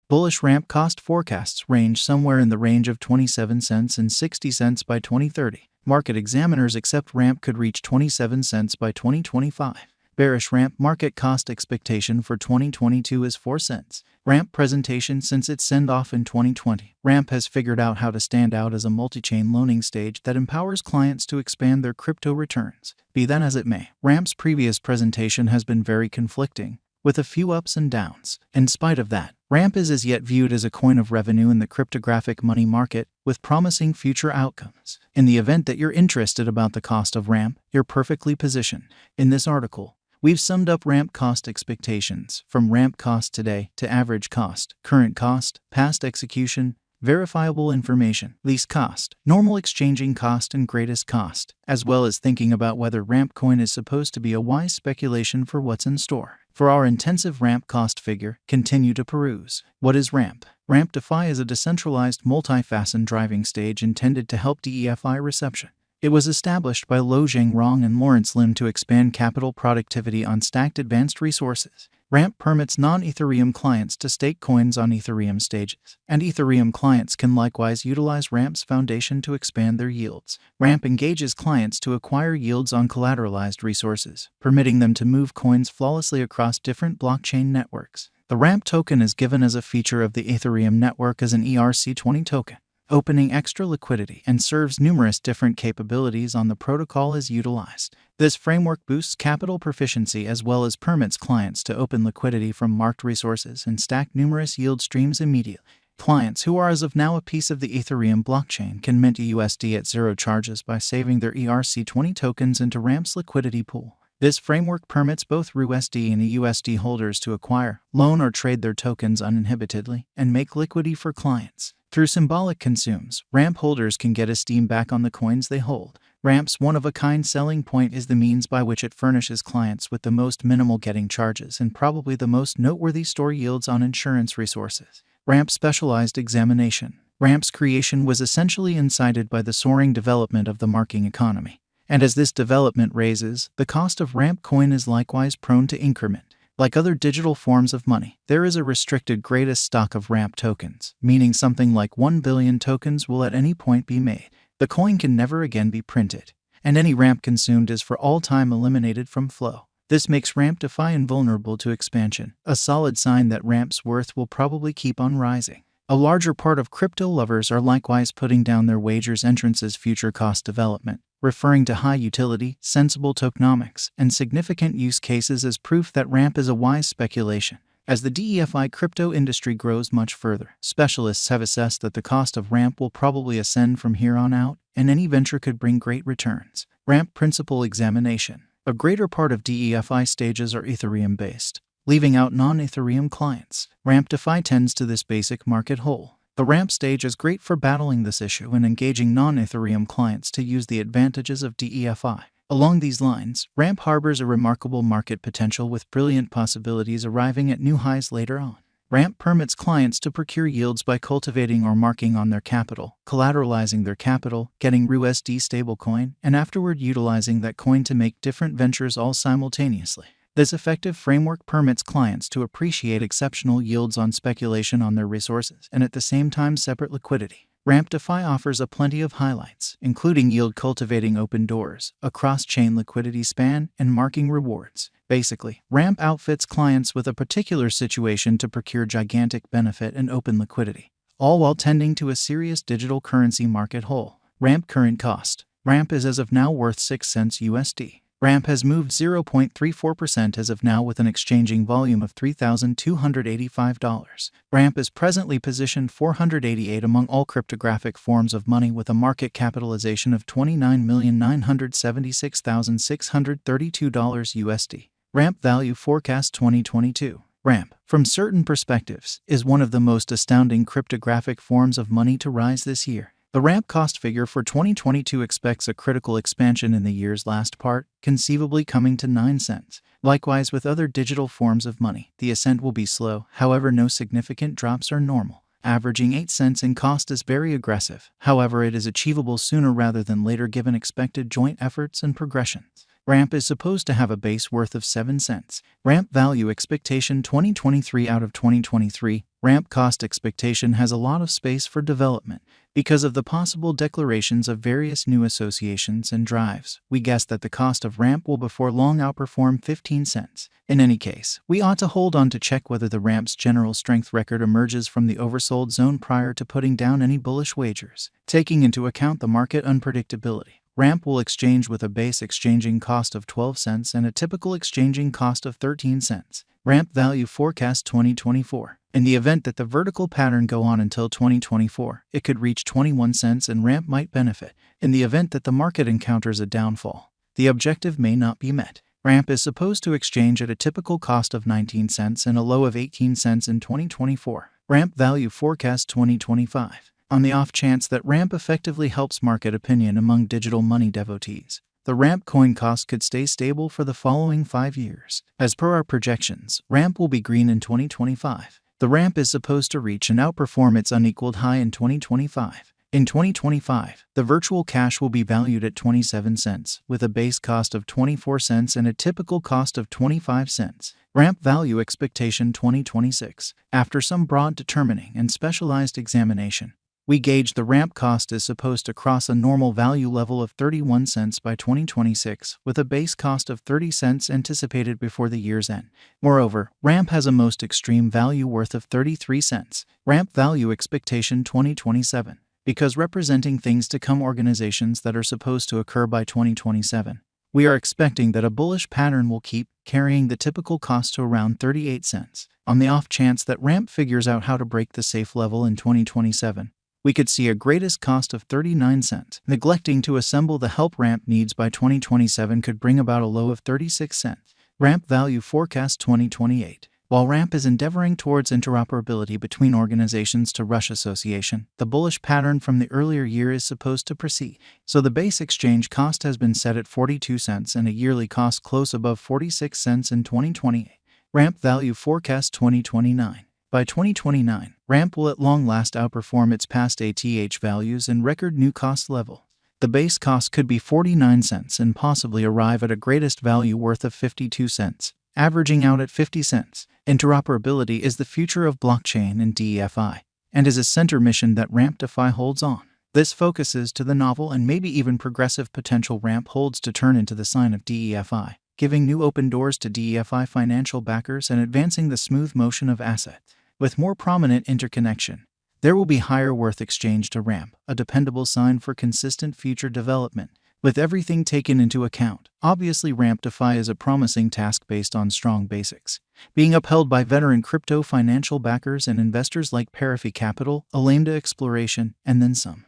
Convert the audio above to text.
Bullish ramp cost forecasts range somewhere in the range of 27 cents and 60 cents by 2030. Market examiners accept ramp could reach 27 cents by 2025. Bearish ramp market cost expectation for 2022 is 4 cents. Ramp presentation since its send-off in 2020. Ramp has figured out how to stand out as a multi-chain loaning stage that empowers clients to expand their crypto returns. Be that as it may, Ramp's previous presentation has been very conflicting, with a few ups and downs. In spite of that, Ramp is as yet viewed as a coin of revenue in the cryptographic money market, with promising future outcomes. In the event that you're interested about the cost of Ramp, you're perfectly positioned. In this article, we've summed up ramp cost expectations, from ramp cost today to average cost, current cost, past execution, verifiable information, least cost, normal exchanging cost, and greatest cost, as well as thinking about whether ramp coin is supposed to be a wise speculation for what's in store. For our intensive ramp cost figure, continue to peruse. What is ramp? Ramp DeFi is a decentralized multi-faceted driving stage intended to help DeFi reception. It was established by Lo Zhengrong and Lawrence Lim to expand capital productivity on stacked advanced resources. Ramp permits non-Ethereum clients to stake coins on Ethereum stages, and Ethereum clients can likewise utilize Ramp's foundation to expand their yields. Ramp engages clients to acquire yields on collateralized resources, permitting them to move coins flawlessly across different blockchain networks. The Ramp token is given as a feature of the Ethereum network as an ERC20 token, opening extra liquidity, and serves numerous different capabilities on the protocol as utilized. This framework boosts capital proficiency as well as permits clients to open liquidity from marked resources and stack numerous yield streams immediately. Clients who are as of now a piece of the Ethereum blockchain can mint USD at zero charges by saving their ERC20 tokens into Ramp's liquidity pool. This framework permits both RUSD and EUSD holders to acquire, loan, or trade their tokens uninhibitedly and make liquidity for clients. Through symbolic consumes, Ramp holders can get esteem back on the coins they hold. Ramp's one-of-a-kind selling point is the means by which it furnishes clients with the most minimal getting charges and probably the most noteworthy store yields on insurance resources. Ramp specialized examination. Ramp's creation was essentially incited by the soaring development of the marking economy. And as this development raises, the cost of Ramp coin is likewise prone to increment. Like other digital forms of money, there is a restricted greatest stock of Ramp tokens, meaning something like 1 billion tokens will at any point be made. The coin can never again be printed, and any Ramp consumed is for all time eliminated from flow. This makes Ramp DeFi invulnerable to expansion, a solid sign that Ramp's worth will probably keep on rising. A larger part of crypto lovers are likewise putting down their wagers entrance's future cost development, referring to high utility, sensible tokenomics, and significant use cases as proof that Ramp is a wise speculation. As the DeFi crypto industry grows much further, specialists have assessed that the cost of Ramp will probably ascend from here on out, and any venture could bring great returns. Ramp principal examination. A greater part of DeFi stages are Ethereum-based, leaving out non-Ethereum clients. Ramp DeFi tends to this basic market whole. The Ramp stage is great for battling this issue and engaging non-Ethereum clients to use the advantages of DeFi. Along these lines, Ramp harbors a remarkable market potential with brilliant possibilities arriving at new highs later on. Ramp permits clients to procure yields by cultivating or marking on their capital, collateralizing their capital, getting RUSD stablecoin, and afterward utilizing that coin to make different ventures all simultaneously. This effective framework permits clients to appreciate exceptional yields on speculation on their resources and at the same time separate liquidity. Ramp DeFi offers a plenty of highlights, including yield-cultivating open doors, a cross-chain liquidity span, and marking rewards. Basically, Ramp outfits clients with a particular situation to procure gigantic benefit and open liquidity, all while tending to a serious digital currency market hole. Ramp current cost. Ramp is as of now worth 6 cents USD. Ramp has moved 0.34% as of now with an exchanging volume of $3,285. Ramp is presently positioned 488 among all cryptographic forms of money with a market capitalization of $29,976,632 USD. Ramp value forecast 2022. Ramp, from certain perspectives, is one of the most astounding cryptographic forms of money to rise this year. The Ramp cost figure for 2022 expects a critical expansion in the year's last part, conceivably coming to 9 cents. Likewise with other digital forms of money, the ascent will be slow, however no significant drops are normal. Averaging 8 cents in cost is very aggressive, however it is achievable sooner rather than later given expected joint efforts and progressions. Ramp is supposed to have a base worth of 7 cents. Ramp value expectation 2023 out of 2023, Ramp cost expectation has a lot of space for development. Because of the possible declarations of various new associations and drives, we guess that the cost of ramp will before long outperform 15 cents. In any case, we ought to hold on to check whether the ramp's general strength record emerges from the oversold zone prior to putting down any bullish wagers. Taking into account the market unpredictability, ramp will exchange with a base exchanging cost of 12 cents and a typical exchanging cost of 13 cents. Ramp value forecast 2024. In the event that the vertical pattern go on until 2024, it could reach 21 cents and ramp might benefit. In the event that the market encounters a downfall, the objective may not be met. Ramp is supposed to exchange at a typical cost of 19 cents and a low of 18 cents in 2024. Ramp value forecast 2025. On the off chance that ramp effectively helps market opinion among digital money devotees, the ramp coin cost could stay stable for the following 5 years. As per our projections, ramp will be green in 2025. The ramp is supposed to reach and outperform its unequaled high in 2025. In 2025, the virtual cash will be valued at 27 cents, with a base cost of 24 cents and a typical cost of 25 cents. Ramp value expectation 2026. After some broad determining and specialized examination, we gauge the ramp cost is supposed to cross a normal value level of 31 cents by 2026, with a base cost of 30 cents anticipated before the year's end. Moreover, ramp has a most extreme value worth of 33 cents. Ramp value expectation 2027. Because representing things to come organizations that are supposed to occur by 2027, we are expecting that a bullish pattern will keep carrying the typical cost to around 38 cents. On the off chance that ramp figures out how to break the safe level in 2027, we could see a greatest cost of 39 cents. Neglecting to assemble the help ramp needs by 2027 could bring about a low of 36 cents. Ramp value forecast 2028. While ramp is endeavoring towards interoperability between organizations to rush association, the bullish pattern from the earlier year is supposed to proceed. So the base exchange cost has been set at 42 cents and a yearly cost close above 46 cents in 2028. Ramp value forecast 2029. By 2029, ramp will at long last outperform its past ATH values and record new cost level. The base cost could be 49 cents and possibly arrive at a greatest value worth of 52 cents, averaging out at 50 cents. Interoperability is the future of blockchain and DeFi, and is a center mission that Ramp DeFi holds on. This focuses to the novel and maybe even progressive potential ramp holds to turn into the sign of DeFi, giving new open doors to DeFi financial backers and advancing the smooth motion of assets. With more prominent interconnection, there will be higher worth exchange to ramp, a dependable sign for consistent future development. With everything taken into account, obviously Ramp DeFi is a promising task based on strong basics, being upheld by veteran crypto financial backers and investors like Parafi Capital, Alameda Exploration, and then some.